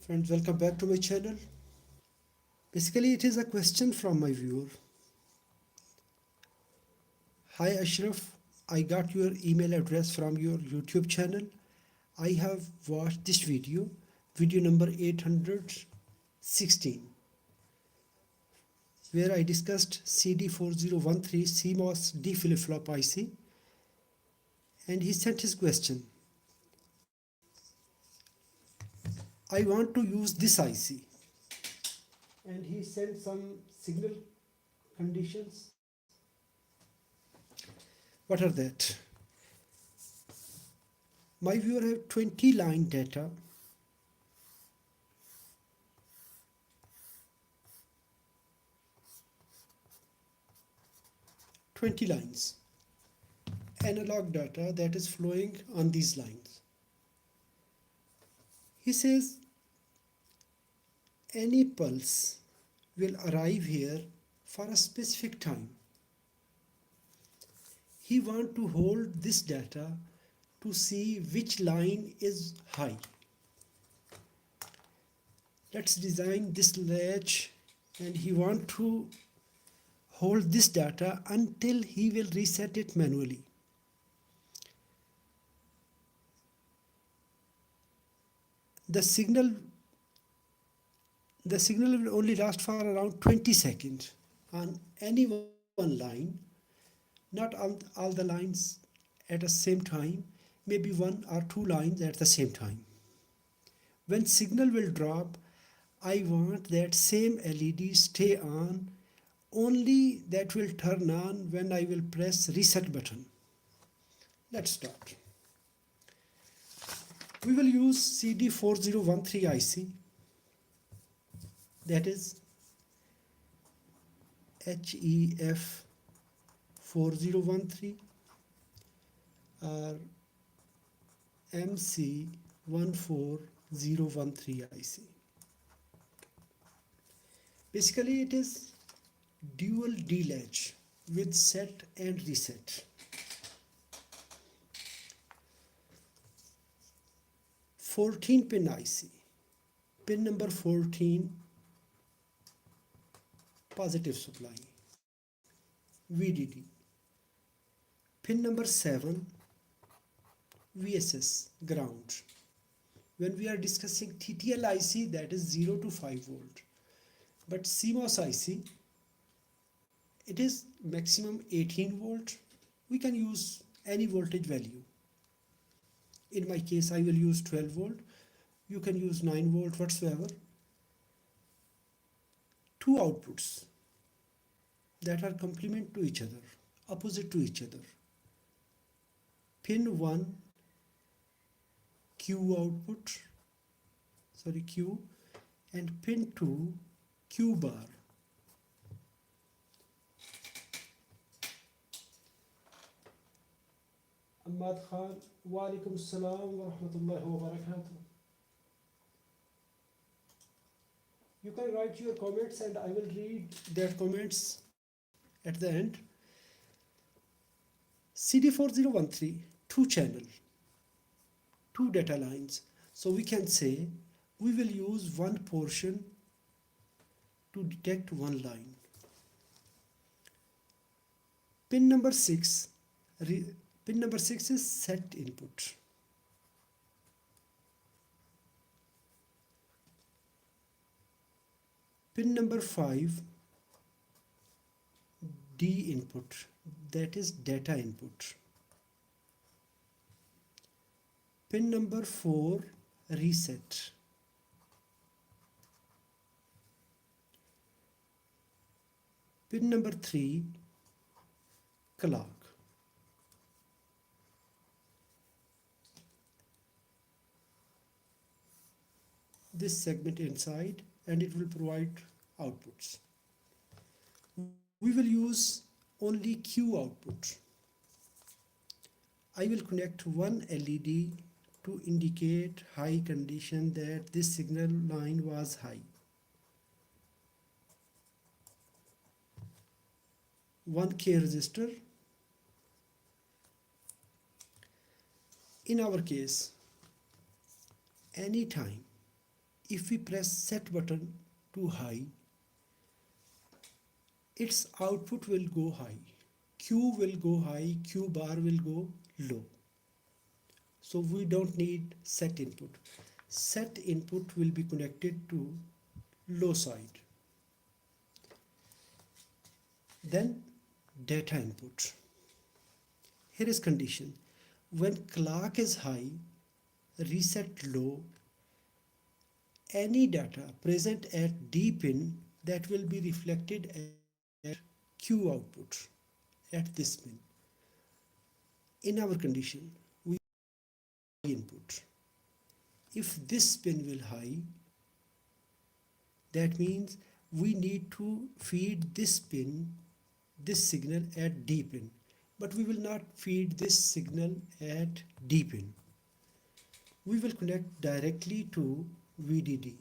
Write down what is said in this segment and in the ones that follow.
Friends, welcome back to my channel. Basically, it is a question from my viewer. Hi Ashraf, I got your email address from your YouTube channel. I have watched this video number 816, where I discussed CD4013 CMOS D flip-flop IC, and he sent his question. I want to use this IC, and he sent some signal conditions. What are that? My viewer have 20 line data, lines, analog data that is flowing on these lines. He says any pulse will arrive here for a specific time. He wants to hold this data to see which line is high. Let's design this latch, and he wants to hold this data until he will reset it manually. The signal will only last for around 20 seconds on any one line, not on all the lines at the same time, maybe one or two lines at the same time. When signal will drop, I want that same LED stay on, only that will turn on when I will press reset button. Let's start. We will use CD4013 IC, that is HEF4013 or MC14013 IC. Basically, it is dual D latch with set and reset. 14-pin IC, pin number 14, positive supply, VDD. Pin number 7, VSS, ground. When we are discussing TTL IC, that is 0 to 5 volt. But CMOS IC, it is maximum 18 volt. We can use any voltage value. In my case, I will use 12 volt. You can use 9 volt whatsoever. Two outputs that are complement to each other, opposite to each other. Pin 1, Q output, Q, and pin 2, Q bar. Ahmad Khan, wa alaikum assalam wa rahmatullahi wa barakatuh. You can write your comments and I will read their comments at the end. CD4013, 2 channel, 2 data lines. So we can say we will use one portion to detect one line. Pin number 6 is set input. Pin number 5, D input, that is data input. Pin number 4, reset. Pin number 3, clock. This segment inside, and it will provide outputs. We will use only Q output. I will connect one LED to indicate high condition that this signal line was high. One K resistor. In our case, anytime, if we press set button to high, its output will go high. Q will go high, Q bar will go low. So we don't need set input. Set input will be connected to low side. Then data input. Here is condition. When clock is high, reset low, any data present at D pin that will be reflected at Q output at this pin. In our condition, we input. If this pin will high, that means we need to feed this pin, this signal at D pin, but we will not feed this signal at D pin. We will connect directly to VDD.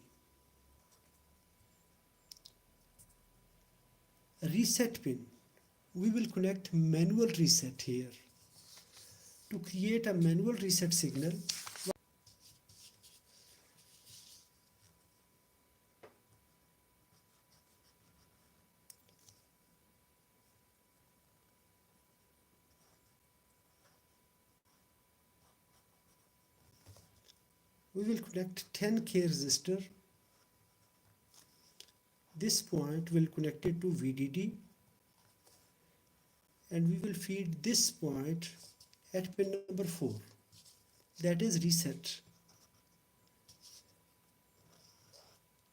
Reset pin. We will connect manual reset here. To create a manual reset signal, we will connect 10K resistor. This point will connect it to VDD, and we will feed this point at pin number 4, that is reset.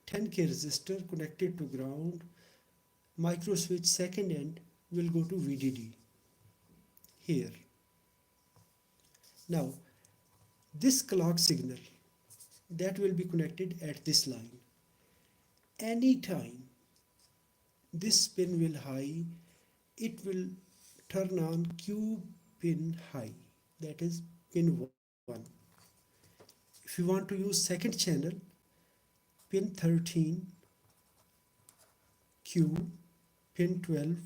10K resistor connected to ground, micro switch second end will go to VDD here. Now this clock signal that will be connected at this line. Anytime this pin will high, it will turn on Q pin high, that is pin 1. If you want to use second channel, pin 13 Q, pin 12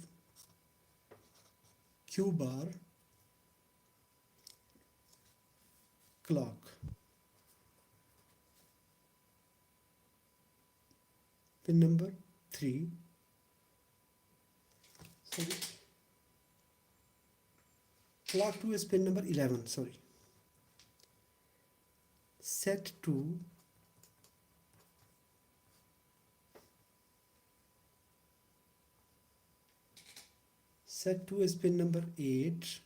Q bar, clock. Pin number 3. Sorry. Clock 2 is pin number 11. Sorry. Set 2. Set 2 is pin number 8.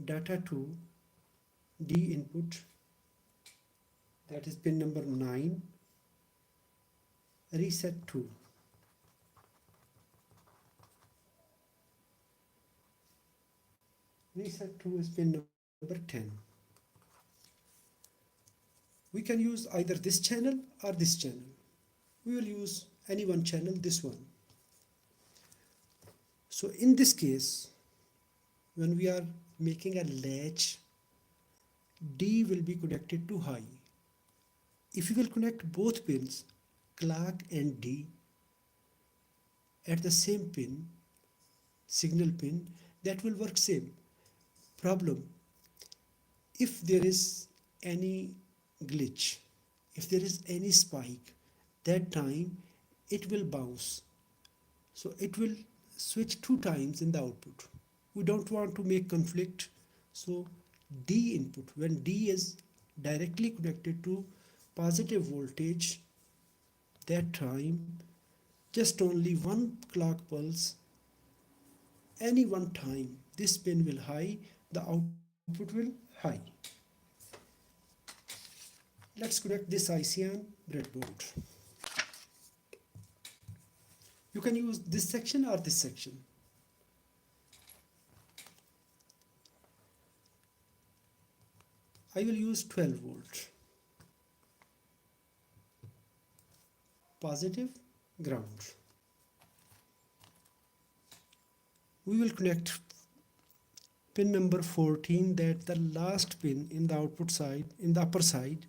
Data 2. D input. That is pin number 9. Reset 2. Reset 2 is pin number 10. We can use either this channel or this channel. We will use any one channel, this one. So in this case, when we are making a latch, D will be connected to high. If you will connect both pins, clock and D, at the same pin, signal pin, that will work same. Problem, if there is any glitch, if there is any spike, that time it will bounce. So it will switch 2 times in the output. We don't want to make conflict. So D input, when D is directly connected to positive voltage, that time just only one clock pulse, any one time this pin will high, the output will high. Let's connect this IC on breadboard. You can use this section or this section. I will use 12 volt. Positive, ground. We will connect pin number 14, that the last pin in the output side, in the upper side.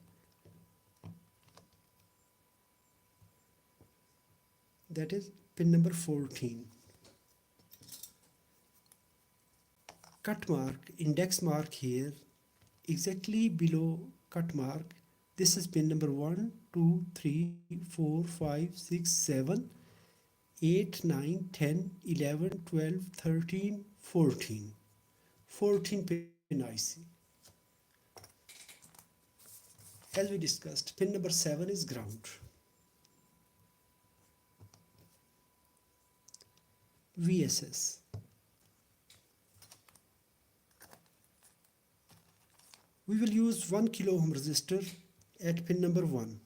That is pin number 14. Cut mark, index mark here, exactly below cut mark, This is pin number 1, 2, 3, 4, 5, 6, 7, 8, 9, 10, 11, 12, 13, 14. 14 pin IC. As we discussed, pin number 7 is ground. VSS. We will use 1 kilo ohm resistor at pin number 1.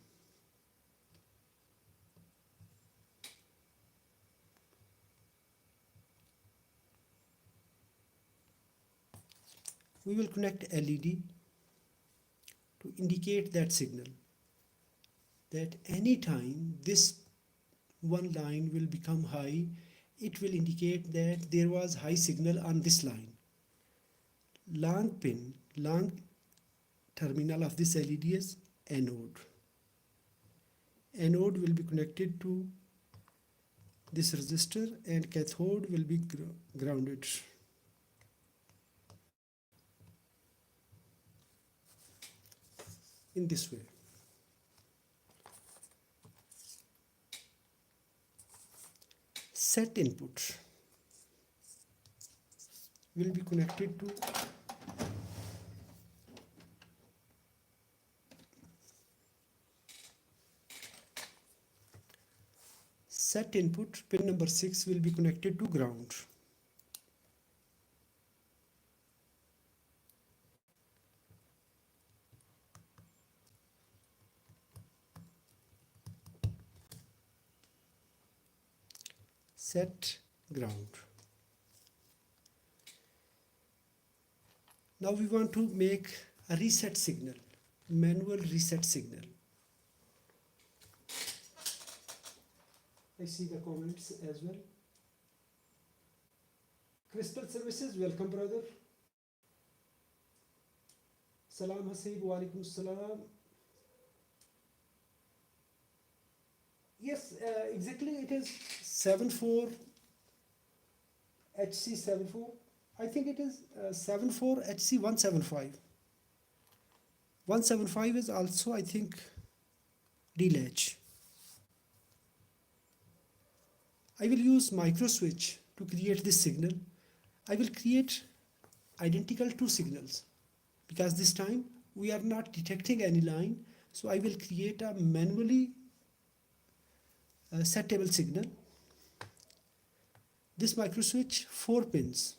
We will connect LED to indicate that signal, that any time this one line will become high, it will indicate that there was high signal on this line. Long pin, long terminal of this LED is anode. Anode will be connected to this resistor and cathode will be grounded. In this way. Set input will be connected to set input. Pin number 6 will be connected to ground. Set ground. Now we want to make a reset signal, manual reset signal. I see the comments as well. Crystal Services, welcome brother. Salam Haseeb, wa alaikum salam. Yes, exactly it is 74 HC74. I think it is 74 HC175. 175 is also, I think, Latch. I will use micro switch to create this signal. I will create identical two signals because this time we are not detecting any line. So I will create a manually settable signal. This micro switch, 4 pins.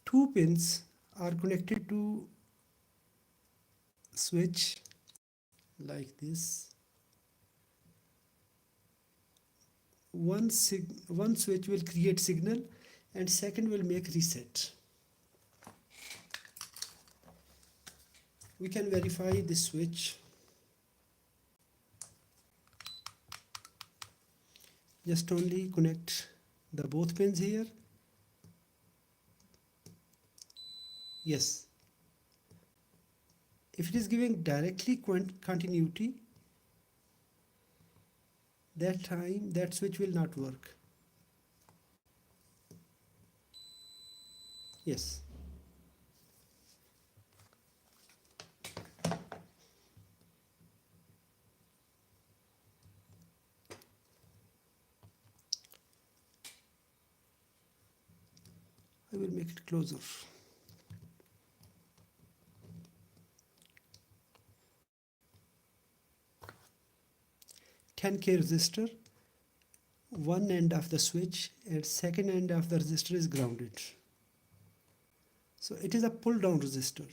Two pins are connected to switch like this. One switch will create signal and second will make reset. We can verify this switch. Just only connect the both pins here. Yes. If it is giving directly continuity, that time that switch will not work. Yes. I will make it closer. $10K resistor, one end of the switch and second end of the resistor is grounded. So it is a pull down resistor.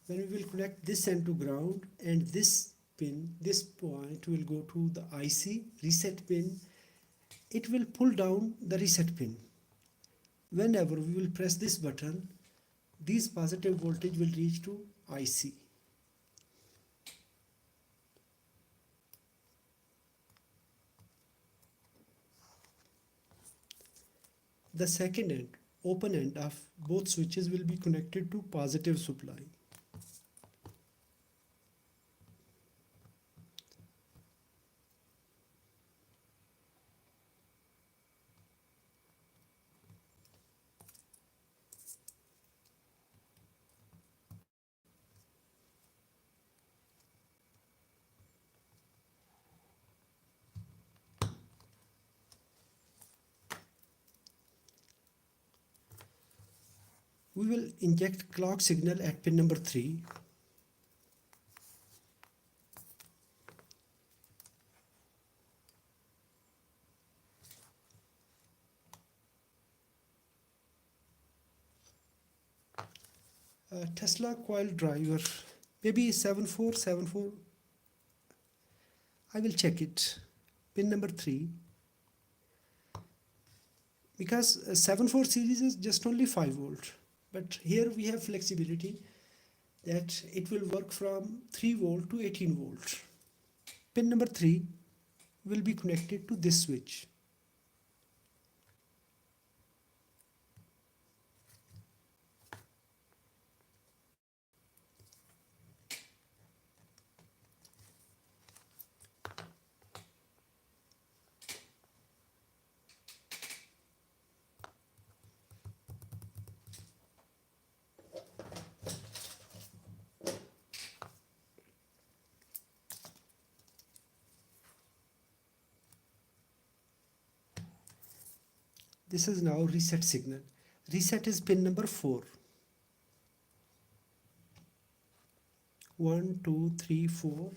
When we will connect this end to ground and this pin, this point will go to the IC reset pin, it will pull down the reset pin. Whenever we will press this button, this positive voltage will reach to IC. The second end, open end of both switches will be connected to positive supply. We will inject clock signal at pin number 3. Tesla coil driver, maybe 7474. I will check it. Pin number 3. Because 74 series is just only 5 volt. But here we have flexibility that it will work from 3 volt to 18 volt. Pin number 3 will be connected to this switch. This is now reset signal. Reset is pin number 4. 1, 2, 3, 4.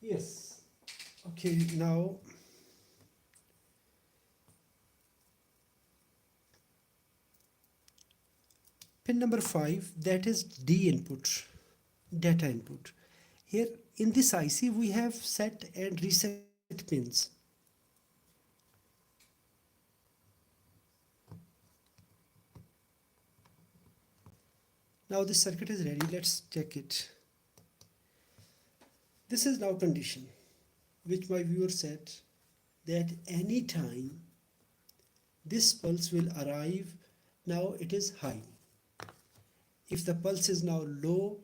Yes. Okay, now pin number 5, that is D input, data input. Here in this IC we have set and reset pins. Now this circuit is ready, let's check it. This is now condition which my viewer said that any time this pulse will arrive, now it is high. If the pulse is now low,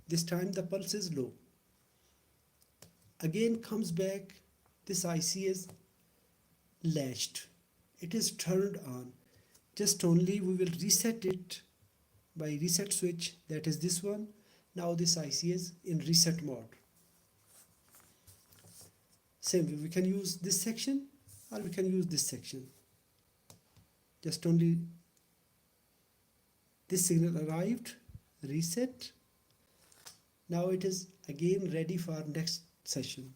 this time the pulse is low. Again comes back, this IC is latched. It is turned on. Just only we will reset it by reset switch, that is this one. Now this IC is in reset mode. Same way, we can use this section or we can use this section. Just only this signal arrived, reset. Now it is again ready for next session.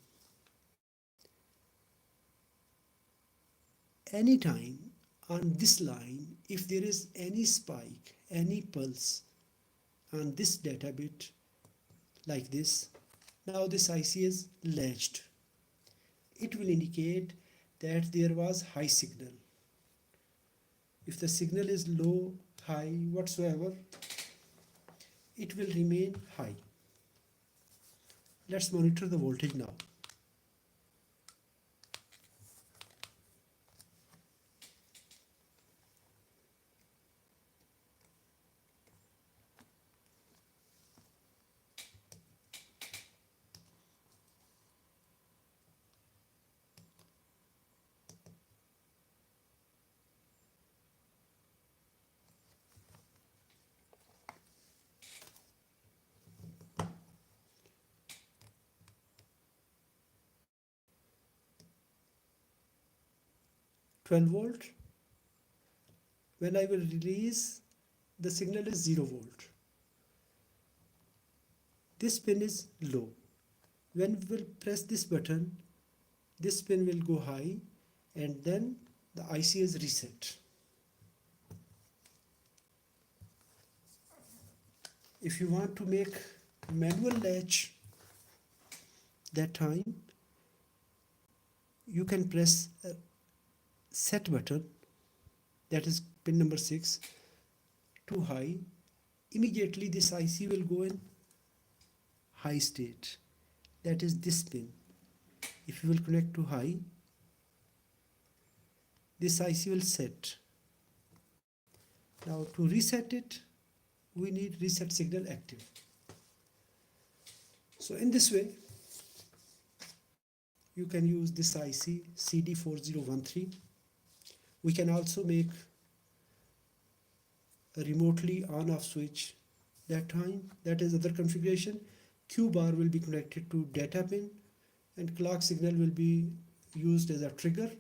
Anytime on this line, if there is any spike, any pulse on this data bit like this, now this IC is latched. It will indicate that there was high signal. If the signal is low, high, whatsoever, it will remain high. Let's monitor the voltage now. $12. When I will release, the signal is 0 volt. This pin is low. When we will press this button, this pin will go high and then the IC is reset. If you want to make manual latch that time, you can press set button, that is pin number 6, to high. Immediately this IC will go in high state, that is this pin. If you will connect to high, this IC will set. Now to reset it, we need reset signal active. So in this way, you can use this IC CD4013. We can also make a remotely on-off switch that time. That is other configuration. Q bar will be connected to data pin and clock signal will be used as a trigger.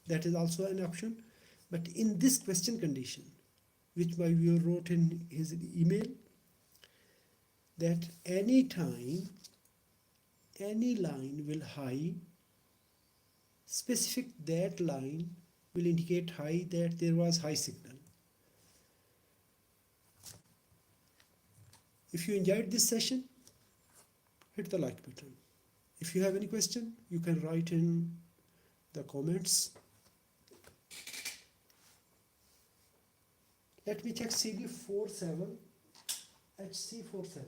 That is also an option. But in this question condition, which my viewer wrote in his email, that any time any line will high, specific that line will indicate high, that there was high signal. If you enjoyed this session, hit the like button. If you have any question, you can write in the comments. Let me check CD47 HC47.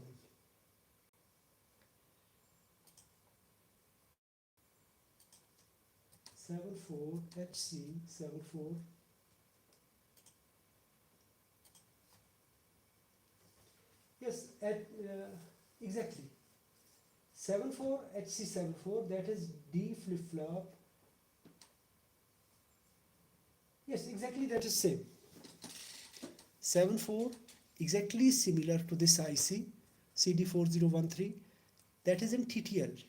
HC74. Yes, exactly. 74 HC74, that is D flip flop. Yes, exactly, that is same. 74 exactly similar to this IC CD4013, that is in TTL.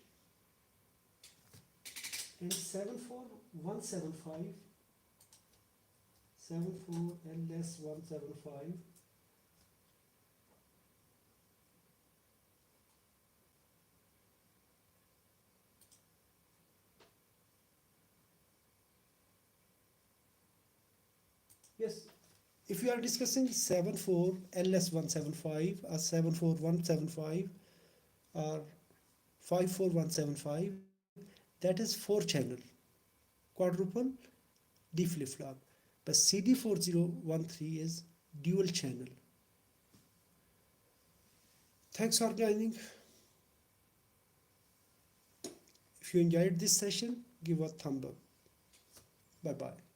And 74175 74LS175, yes, if you are discussing 74LS175 or 74175 or 54175, that is 4-channel quadruple D flip flop. But CD4013 is dual channel. Thanks for joining. If you enjoyed this session, give a thumb up. Bye bye.